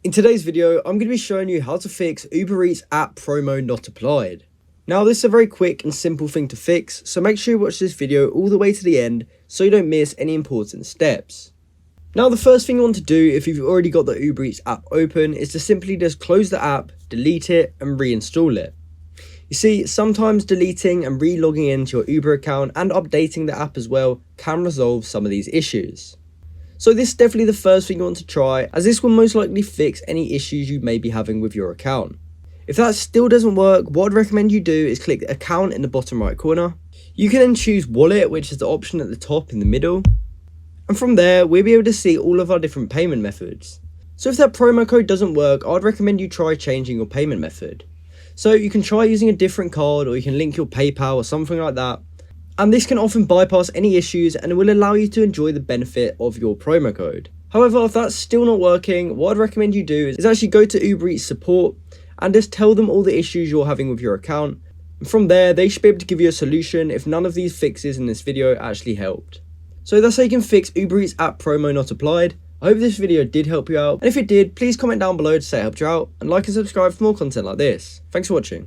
In today's video, I'm going to be showing you how to fix Uber Eats app promo not applied. Now this is a very quick and simple thing to fix, so make sure you watch this video all the way to the end so you don't miss any important steps. Now the first thing you want to do if you've already got the Uber Eats app open is to simply just close the app, delete it and reinstall it. You see, sometimes deleting and re-logging into your Uber account and updating the app as well can resolve some of these issues. So this is definitely the first thing you want to try, as this will most likely fix any issues you may be having with your account. If that still doesn't work, what I'd recommend you do is click account in the bottom right corner. You can then choose wallet, which is the option at the top in the middle. And from there, we'll be able to see all of our different payment methods. So if that promo code doesn't work, I'd recommend you try changing your payment method. So you can try using a different card, or you can link your PayPal or something like that. And this can often bypass any issues and it will allow you to enjoy the benefit of your promo code. However, if that's still not working, what I'd recommend you do is actually go to Uber Eats support and just tell them all the issues you're having with your account. And from there, they should be able to give you a solution if none of these fixes in this video actually helped. So that's how you can fix Uber Eats app promo not applied. I hope this video did help you out, and if it did, please comment down below to say it helped you out, and like and subscribe for more content like this. Thanks for watching.